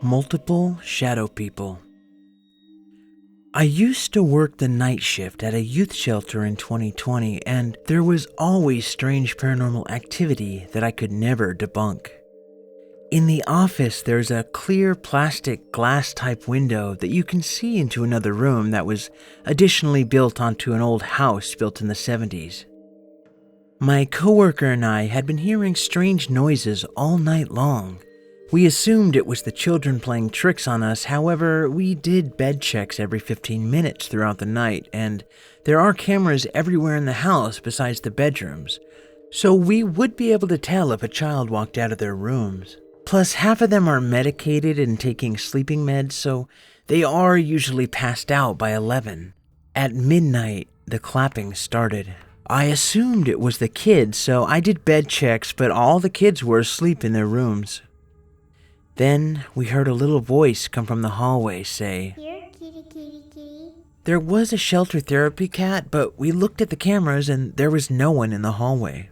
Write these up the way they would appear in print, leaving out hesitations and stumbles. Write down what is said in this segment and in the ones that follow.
Multiple shadow people. I used to work the night shift at a youth shelter in 2020, and there was always strange paranormal activity that I could never debunk. In the office, there's a clear plastic glass type window that you can see into another room that was additionally built onto an old house built in the 70s. My coworker and I had been hearing strange noises all night long. We assumed it was the children playing tricks on us. However, we did bed checks every 15 minutes throughout the night, and there are cameras everywhere in the house besides the bedrooms, so we would be able to tell if a child walked out of their rooms. Plus, half of them are medicated and taking sleeping meds, so they are usually passed out by 11. At midnight, the clapping started. I assumed it was the kids, so I did bed checks, but all the kids were asleep in their rooms. Then we heard a little voice come from the hallway say, "Here, kitty, kitty, kitty." There was a shelter therapy cat, but we looked at the cameras and there was no one in the hallway.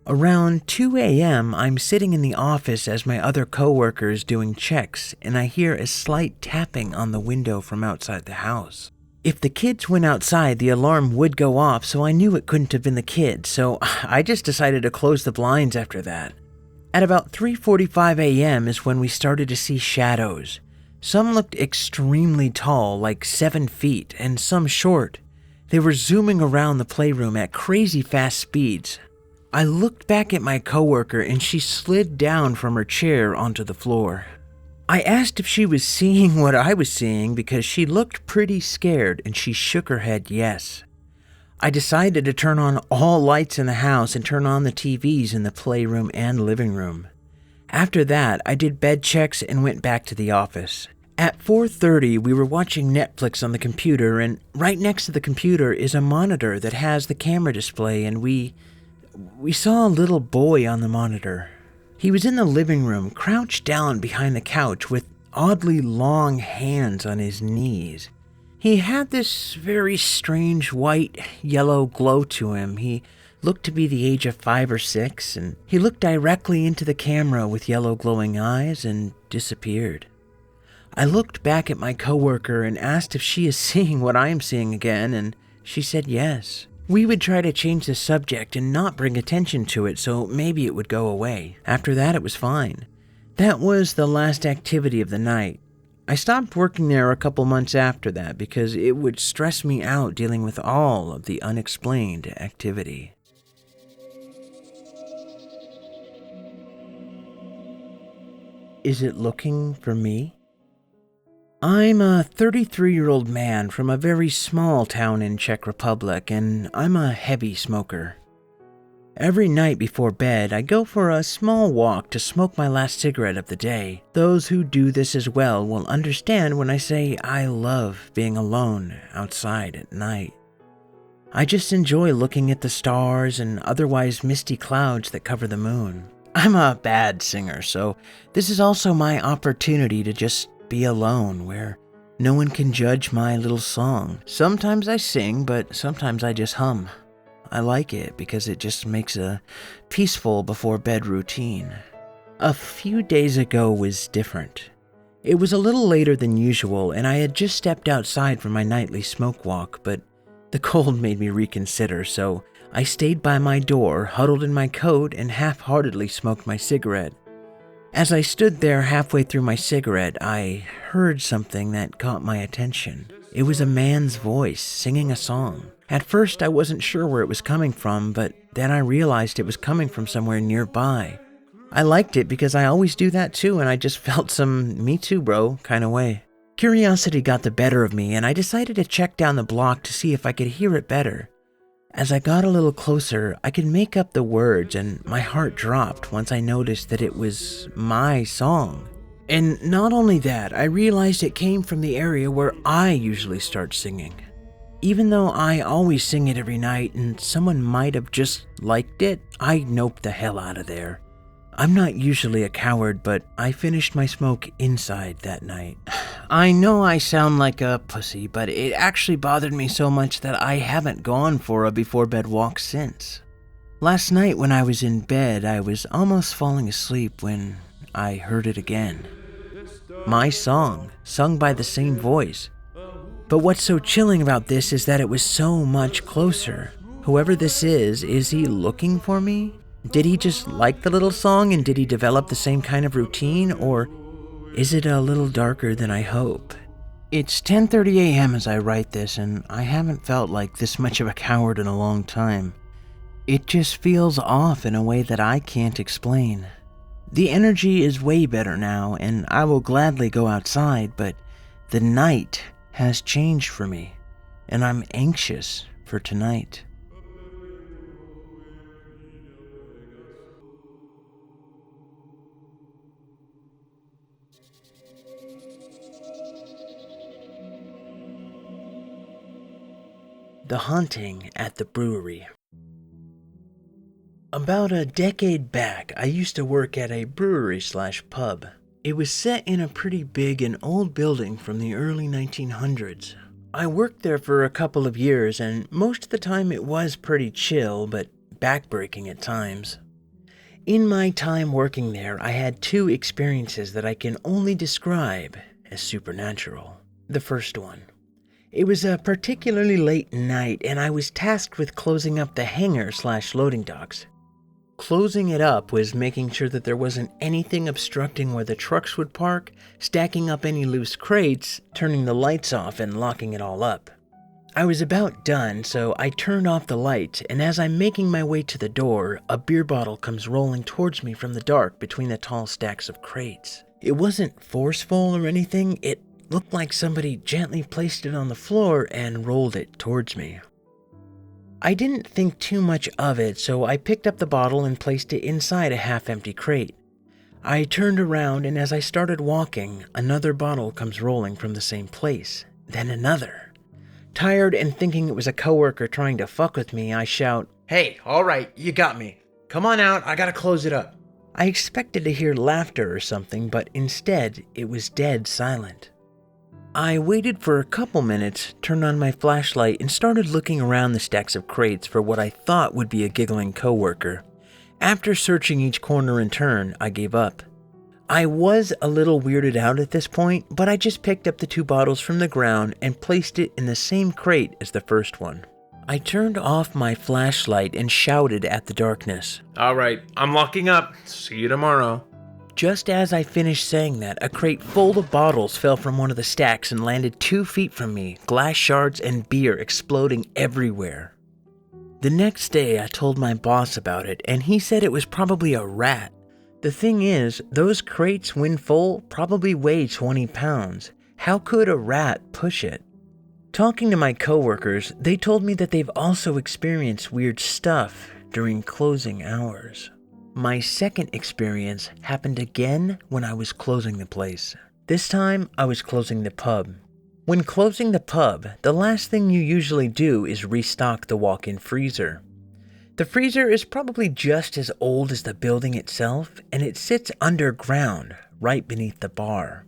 Around 2 a.m., I'm sitting in the office as my other coworkers doing checks, and I hear a slight tapping on the window from outside the house. If the kids went outside, the alarm would go off, so I knew it couldn't have been the kids, so I just decided to close the blinds after that. At about 3:45 a.m. is when we started to see shadows. Some looked extremely tall, like 7 feet, and some short. They were zooming around the playroom at crazy fast speeds. I looked back at my coworker and she slid down from her chair onto the floor. I asked if she was seeing what I was seeing because she looked pretty scared, and she shook her head yes. I decided to turn on all lights in the house and turn on the TVs in the playroom and living room. After that, I did bed checks and went back to the office. At 4:30, we were watching Netflix on the computer, and right next to the computer is a monitor that has the camera display, and we saw a little boy on the monitor. He was in the living room, crouched down behind the couch with oddly long hands on his knees. He had this very strange white-yellow glow to him. He looked to be the age of 5 or 6, and he looked directly into the camera with yellow glowing eyes and disappeared. I looked back at my coworker and asked if she is seeing what I am seeing again, and she said yes. We would try to change the subject and not bring attention to it, so maybe it would go away. After that, it was fine. That was the last activity of the night. I stopped working there a couple months after that because it would stress me out dealing with all of the unexplained activity. Is it looking for me? I'm a 33-year-old man from a very small town in Czech Republic, and I'm a heavy smoker. Every night before bed, I go for a small walk to smoke my last cigarette of the day. Those who do this as well will understand when I say I love being alone outside at night. I just enjoy looking at the stars and otherwise misty clouds that cover the moon. I'm a bad singer, so this is also my opportunity to just be alone where no one can judge my little song. Sometimes I sing, but sometimes I just hum. I like it because it just makes a peaceful before bed routine. A few days ago was different. It was a little later than usual, and I had just stepped outside for my nightly smoke walk, but the cold made me reconsider, so I stayed by my door, huddled in my coat, and half-heartedly smoked my cigarette. As I stood there halfway through my cigarette, I heard something that caught my attention. It was a man's voice singing a song. At first, I wasn't sure where it was coming from, but then I realized it was coming from somewhere nearby. I liked it because I always do that too, and I just felt some me too bro kind of way. Curiosity got the better of me, and I decided to check down the block to see if I could hear it better. As I got a little closer, I could make up the words, and my heart dropped once I noticed that it was my song. And not only that, I realized it came from the area where I usually start singing. Even though I always sing it every night and someone might have just liked it, I noped the hell out of there. I'm not usually a coward, but I finished my smoke inside that night. I know I sound like a pussy, but it actually bothered me so much that I haven't gone for a before bed walk since. Last night when I was in bed, I was almost falling asleep when I heard it again. My song, sung by the same voice. But what's so chilling about this is that it was so much closer. Whoever this is he looking for me? Did he just like the little song and did he develop the same kind of routine, or is it a little darker than I hope? It's 10:30 a.m. as I write this, and I haven't felt like this much of a coward in a long time. It just feels off in a way that I can't explain. The energy is way better now, and I will gladly go outside, but the night has changed for me, and I'm anxious for tonight. The Haunting at the Brewery. About a decade back, I used to work at a brewery/pub. It was set in a pretty big and old building from the early 1900s. I worked there for a couple of years, and most of the time it was pretty chill, but backbreaking at times. In my time working there, I had two experiences that I can only describe as supernatural. The first one. It was a particularly late night, and I was tasked with closing up the hangar/loading docks. Closing it up was making sure that there wasn't anything obstructing where the trucks would park, stacking up any loose crates, turning the lights off, and locking it all up. I was about done, so I turned off the lights, and as I'm making my way to the door, a beer bottle comes rolling towards me from the dark between the tall stacks of crates. It wasn't forceful or anything, it looked like somebody gently placed it on the floor and rolled it towards me. I didn't think too much of it, so I picked up the bottle and placed it inside a half-empty crate. I turned around, and as I started walking, another bottle comes rolling from the same place, then another. Tired and thinking it was a coworker trying to fuck with me, I shout, "Hey, all right, you got me. Come on out, I gotta close it up." I expected to hear laughter or something, but instead, it was dead silent. I waited for a couple minutes, turned on my flashlight, and started looking around the stacks of crates for what I thought would be a giggling coworker. After searching each corner in turn, I gave up. I was a little weirded out at this point, but I just picked up the two bottles from the ground and placed it in the same crate as the first one. I turned off my flashlight and shouted at the darkness, "All right, I'm locking up. See you tomorrow." Just as I finished saying that, a crate full of bottles fell from one of the stacks and landed 2 feet from me, glass shards and beer exploding everywhere. The next day, I told my boss about it, and he said it was probably a rat. The thing is, those crates, when full, probably weigh 20 pounds. How could a rat push it? Talking to my coworkers, they told me that they've also experienced weird stuff during closing hours. My second experience happened again when I was closing the place. This time, I was closing the pub. When closing the pub, the last thing you usually do is restock the walk-in freezer. The freezer is probably just as old as the building itself, and it sits underground, right beneath the bar.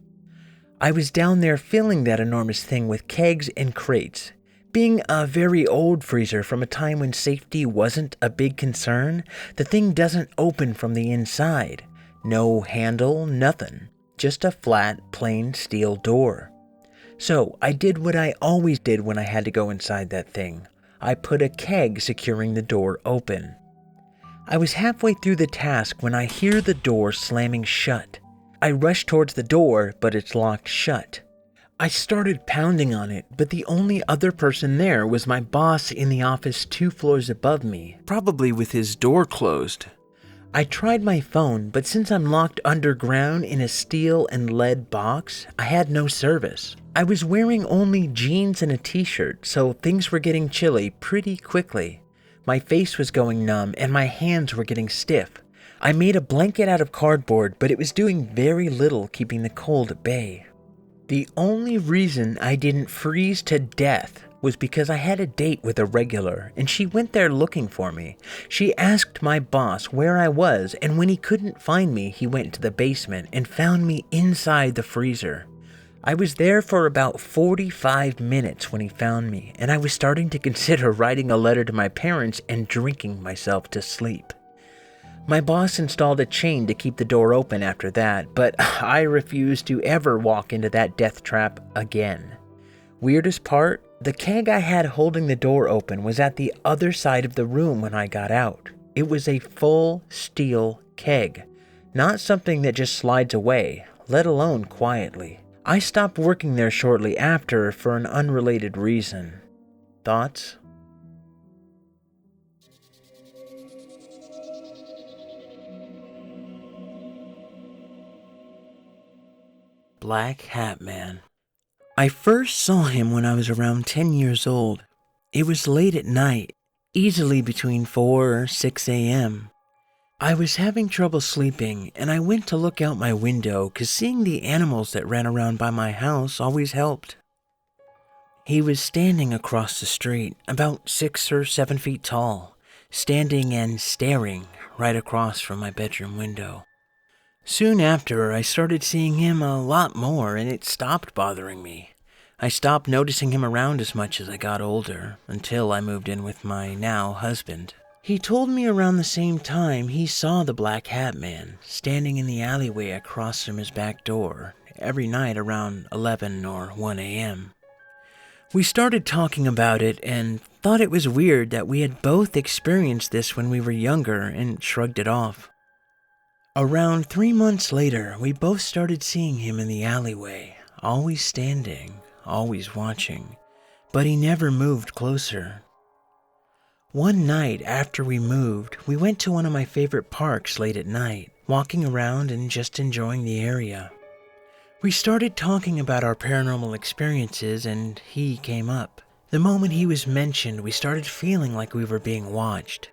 I was down there filling that enormous thing with kegs and crates. Being a very old freezer from a time when safety wasn't a big concern, the thing doesn't open from the inside. No handle, nothing. Just a flat, plain steel door. So I did what I always did when I had to go inside that thing. I put a keg securing the door open. I was halfway through the task when I hear the door slamming shut. I rush towards the door, but it's locked shut. I started pounding on it, but the only other person there was my boss in the office 2 floors above me, probably with his door closed. I tried my phone, but since I'm locked underground in a steel and lead box, I had no service. I was wearing only jeans and a t-shirt, so things were getting chilly pretty quickly. My face was going numb and my hands were getting stiff. I made a blanket out of cardboard, but it was doing very little keeping the cold at bay. The only reason I didn't freeze to death was because I had a date with a regular, and she went there looking for me. She asked my boss where I was, and when he couldn't find me, he went to the basement and found me inside the freezer. I was there for about 45 minutes when he found me, and I was starting to consider writing a letter to my parents and drinking myself to sleep. My boss installed a chain to keep the door open after that, but I refused to ever walk into that death trap again. Weirdest part, the keg I had holding the door open was at the other side of the room when I got out. It was a full steel keg, not something that just slides away, let alone quietly. I stopped working there shortly after for an unrelated reason. Thoughts? Black Hat Man. I first saw him when I was around 10 years old. It was late at night, easily between 4 or 6 a.m. I was having trouble sleeping, and I went to look out my window because seeing the animals that ran around by my house always helped. He was standing across the street, about 6 or 7 feet tall, standing and staring right across from my bedroom window. Soon after, I started seeing him a lot more, and it stopped bothering me. I stopped noticing him around as much as I got older, until I moved in with my now husband. He told me around the same time he saw the Black Hat Man standing in the alleyway across from his back door every night around 11 or 1 a.m. We started talking about it and thought it was weird that we had both experienced this when we were younger and shrugged it off. Around 3 months later, we both started seeing him in the alleyway, always standing, always watching, but he never moved closer. One night after we moved, we went to one of my favorite parks late at night, walking around and just enjoying the area. We started talking about our paranormal experiences and he came up. The moment he was mentioned, we started feeling like we were being watched.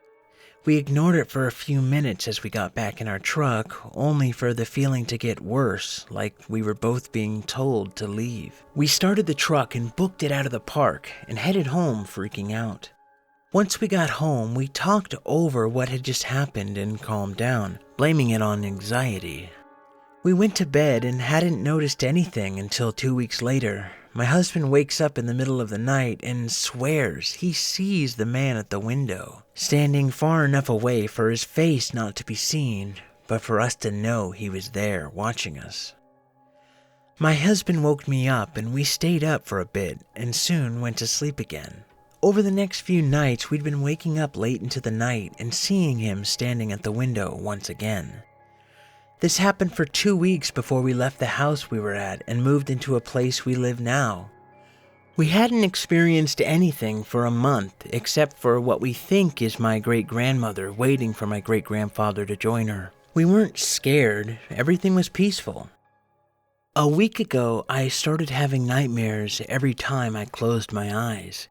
We ignored it for a few minutes as we got back in our truck, only for the feeling to get worse, like we were both being told to leave. We started the truck and booked it out of the park and headed home freaking out. Once we got home, we talked over what had just happened and calmed down, blaming it on anxiety. We went to bed and hadn't noticed anything until 2 weeks later. My husband wakes up in the middle of the night and swears he sees the man at the window, standing far enough away for his face not to be seen, but for us to know he was there watching us. My husband woke me up and we stayed up for a bit and soon went to sleep again. Over the next few nights, we'd been waking up late into the night and seeing him standing at the window once again. This happened for 2 weeks before we left the house we were at and moved into a place we live now. We hadn't experienced anything for a month except for what we think is my great-grandmother waiting for my great-grandfather to join her. We weren't scared, everything was peaceful. A week ago, I started having nightmares every time I closed my eyes.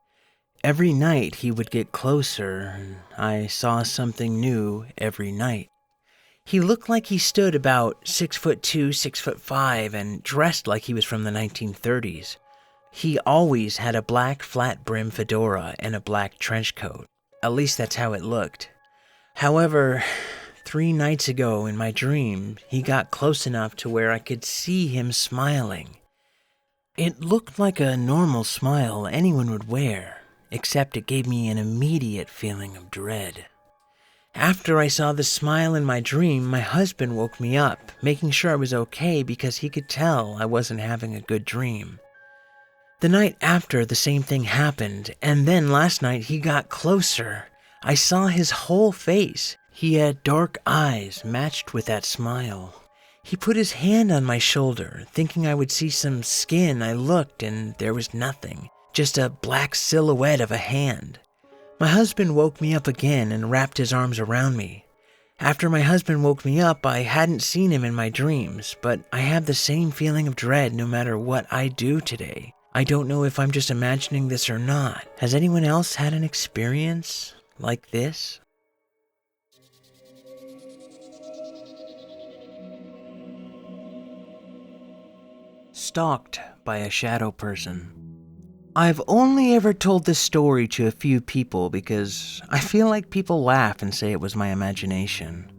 Every night he would get closer, and I saw something new every night. He looked like he stood about 6'2", 6'5", and dressed like he was from the 1930s. He always had a black flat-brim fedora and a black trench coat. At least that's how it looked. However, 3 nights ago in my dream, he got close enough to where I could see him smiling. It looked like a normal smile anyone would wear, except it gave me an immediate feeling of dread. After I saw the smile in my dream, my husband woke me up, making sure I was okay because he could tell I wasn't having a good dream. The night after, the same thing happened, and then last night he got closer. I saw his whole face. He had dark eyes matched with that smile. He put his hand on my shoulder, thinking I would see some skin. I looked and there was nothing, just a black silhouette of a hand. My husband woke me up again and wrapped his arms around me. After my husband woke me up, I hadn't seen him in my dreams, but I have the same feeling of dread no matter what I do today. I don't know if I'm just imagining this or not. Has anyone else had an experience like this? Stalked by a shadow person. I've only ever told this story to a few people because I feel like people laugh and say it was my imagination.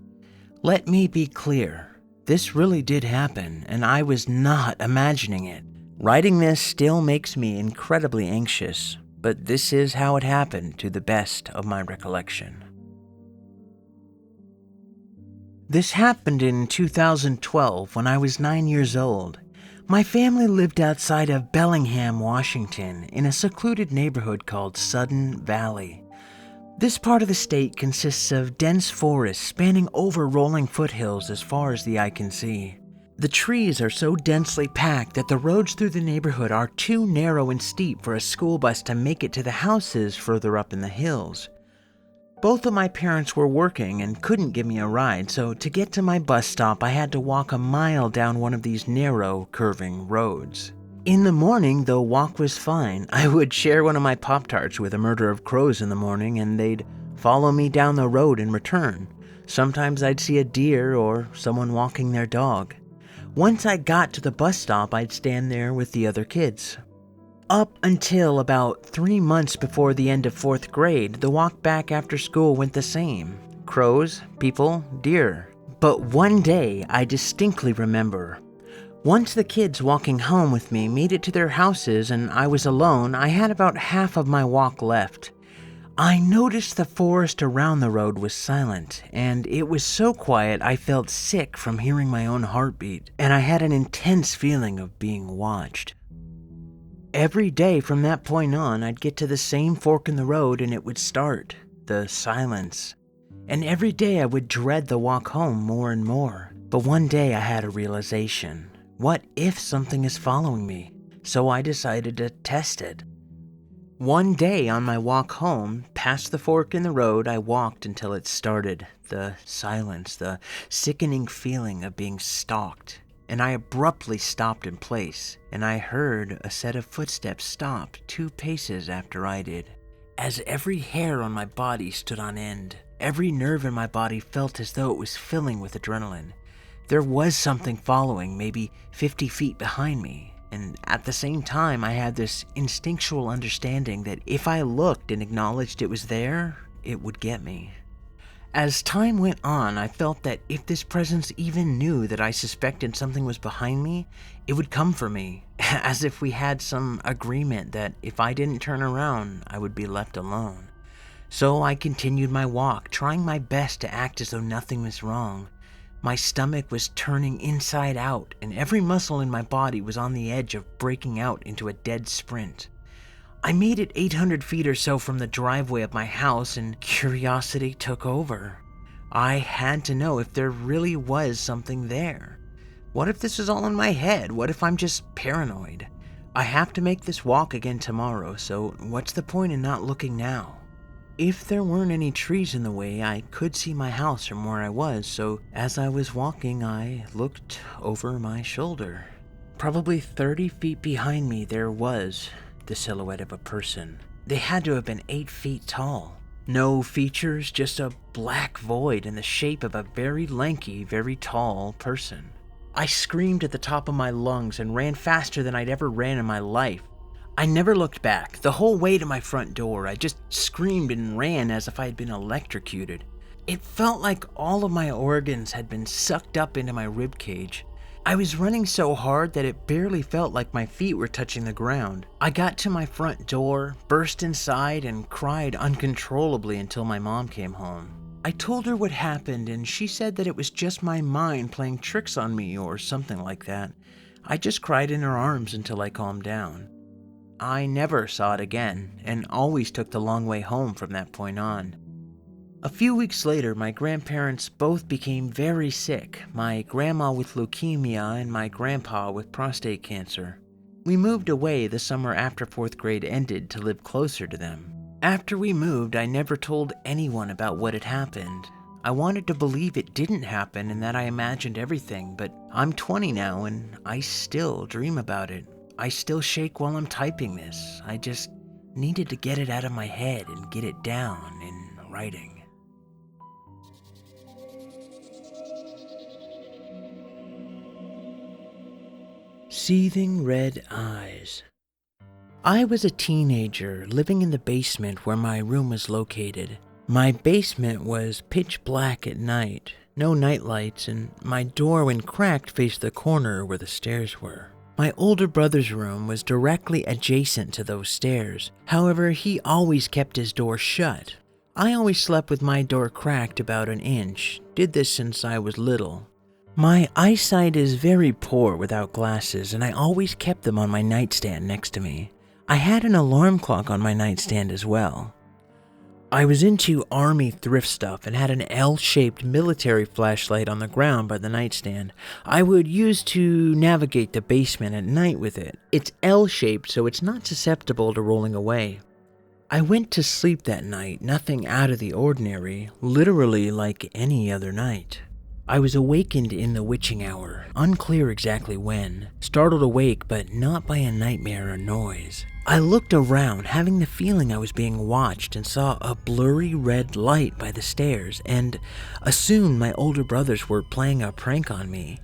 Let me be clear, this really did happen and I was not imagining it. Writing this still makes me incredibly anxious, but this is how it happened to the best of my recollection. This happened in 2012 when I was 9 years old. My family lived outside of Bellingham, Washington, in a secluded neighborhood called Sudden Valley. This part of the state consists of dense forests spanning over rolling foothills as far as the eye can see. The trees are so densely packed that the roads through the neighborhood are too narrow and steep for a school bus to make it to the houses further up in the hills. Both of my parents were working and couldn't give me a ride, so to get to my bus stop I had to walk a mile down one of these narrow, curving roads. In the morning, the walk was fine. I would share one of my Pop-Tarts with a murder of crows in the morning, and they'd follow me down the road in return. Sometimes I'd see a deer or someone walking their dog. Once I got to the bus stop, I'd stand there with the other kids. Up until about 3 months before the end of 4th grade, the walk back after school went the same. Crows, people, deer. But one day, I distinctly remember. Once the kids walking home with me made it to their houses and I was alone, I had about half of my walk left. I noticed the forest around the road was silent, and it was so quiet I felt sick from hearing my own heartbeat, and I had an intense feeling of being watched. Every day from that point on, I'd get to the same fork in the road and it would start, the silence. And every day I would dread the walk home more and more. But one day I had a realization. What if something is following me? So I decided to test it. One day on my walk home, past the fork in the road, I walked until it started. The silence, the sickening feeling of being stalked. And I abruptly stopped in place, and I heard a set of footsteps stop 2 paces after I did. As every hair on my body stood on end, every nerve in my body felt as though it was filling with adrenaline. There was something following, maybe 50 feet behind me, and at the same time I had this instinctual understanding that if I looked and acknowledged it was there, it would get me. As time went on, I felt that if this presence even knew that I suspected something was behind me, it would come for me, as if we had some agreement that if I didn't turn around, I would be left alone. So I continued my walk, trying my best to act as though nothing was wrong. My stomach was turning inside out, and every muscle in my body was on the edge of breaking out into a dead sprint. I made it 800 feet or so from the driveway of my house, and curiosity took over. I had to know if there really was something there. What if this is all in my head? What if I'm just paranoid? I have to make this walk again tomorrow, so what's the point in not looking now? If there weren't any trees in the way, I could see my house from where I was, so as I was walking, I looked over my shoulder. Probably 30 feet behind me there was the silhouette of a person. They had to have been 8 feet tall. No features, just a black void in the shape of a very lanky, very tall person. I screamed at the top of my lungs and ran faster than I'd ever ran in my life. I never looked back. The whole way to my front door, I just screamed and ran as if I had been electrocuted. It felt like all of my organs had been sucked up into my ribcage. I was running so hard that it barely felt like my feet were touching the ground. I got to my front door, burst inside, and cried uncontrollably until my mom came home. I told her what happened, and she said that it was just my mind playing tricks on me or something like that. I just cried in her arms until I calmed down. I never saw it again, and always took the long way home from that point on. A few weeks later, my grandparents both became very sick, my grandma with leukemia and my grandpa with prostate cancer. We moved away the summer after 4th grade ended to live closer to them. After we moved, I never told anyone about what had happened. I wanted to believe it didn't happen and that I imagined everything, but I'm 20 now and I still dream about it. I still shake while I'm typing this. I just needed to get it out of my head and get it down in writing. Seething red eyes. I was a teenager living in the basement where my room was located. My basement was pitch black at night, no night lights, and my door when cracked faced the corner where the stairs were. My older brother's room was directly adjacent to those stairs. However, he always kept his door shut. I always slept with my door cracked about an inch, did this since I was little. My eyesight is very poor without glasses, and I always kept them on my nightstand next to me. I had an alarm clock on my nightstand as well. I was into army thrift stuff and had an L-shaped military flashlight on the ground by the nightstand. I would use to navigate the basement at night with it. It's L-shaped, so it's not susceptible to rolling away. I went to sleep that night, nothing out of the ordinary, literally like any other night. I was awakened in the witching hour, unclear exactly when, startled awake but not by a nightmare or noise. I looked around, having the feeling I was being watched, and saw a blurry red light by the stairs and assumed my older brothers were playing a prank on me.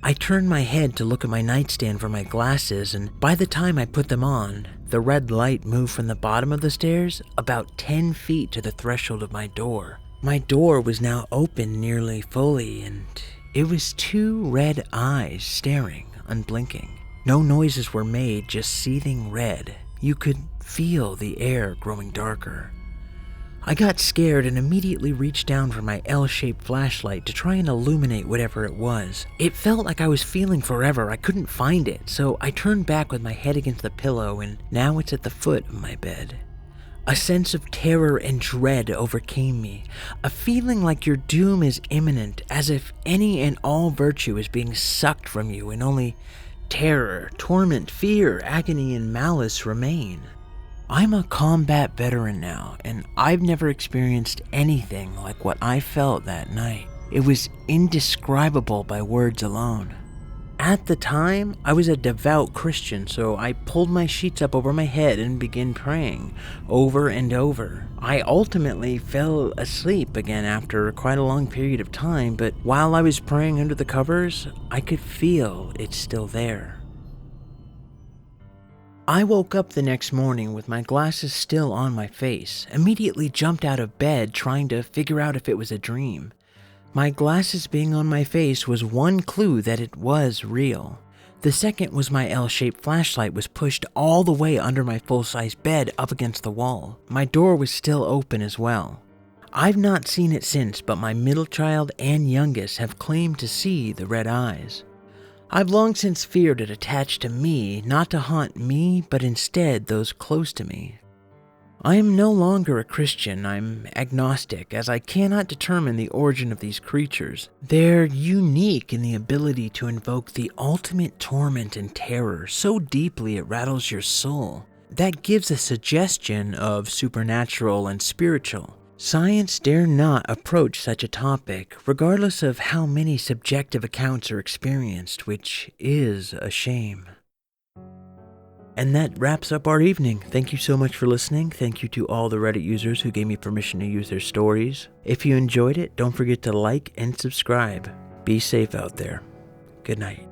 I turned my head to look at my nightstand for my glasses, and by the time I put them on, the red light moved from the bottom of the stairs about 10 feet to the threshold of my door. My door was now open nearly fully, and it was 2 red eyes staring, unblinking. No noises were made, just seething red. You could feel the air growing darker. I got scared and immediately reached down for my L-shaped flashlight to try and illuminate whatever it was. It felt like I was feeling forever. I couldn't find it, so I turned back with my head against the pillow, and now it's at the foot of my bed. A sense of terror and dread overcame me, a feeling like your doom is imminent, as if any and all virtue is being sucked from you and only terror, torment, fear, agony, and malice remain. I'm a combat veteran now, and I've never experienced anything like what I felt that night. It was indescribable by words alone. At the time, I was a devout Christian, so I pulled my sheets up over my head and began praying over and over. I ultimately fell asleep again after quite a long period of time, but while I was praying under the covers, I could feel it still there. I woke up the next morning with my glasses still on my face, immediately jumped out of bed trying to figure out if it was a dream. My glasses being on my face was one clue that it was real. The second was my L-shaped flashlight was pushed all the way under my full-size bed up against the wall. My door was still open as well. I've not seen it since, but my middle child and youngest have claimed to see the red eyes. I've long since feared it attached to me, not to haunt me, but instead those close to me. I am no longer a Christian. I'm agnostic, as I cannot determine the origin of these creatures. They're unique in the ability to invoke the ultimate torment and terror so deeply it rattles your soul. That gives a suggestion of supernatural and spiritual. Science dare not approach such a topic, regardless of how many subjective accounts are experienced, which is a shame. And that wraps up our evening. Thank you so much for listening. Thank you to all the Reddit users who gave me permission to use their stories. If you enjoyed it, don't forget to like and subscribe. Be safe out there. Good night.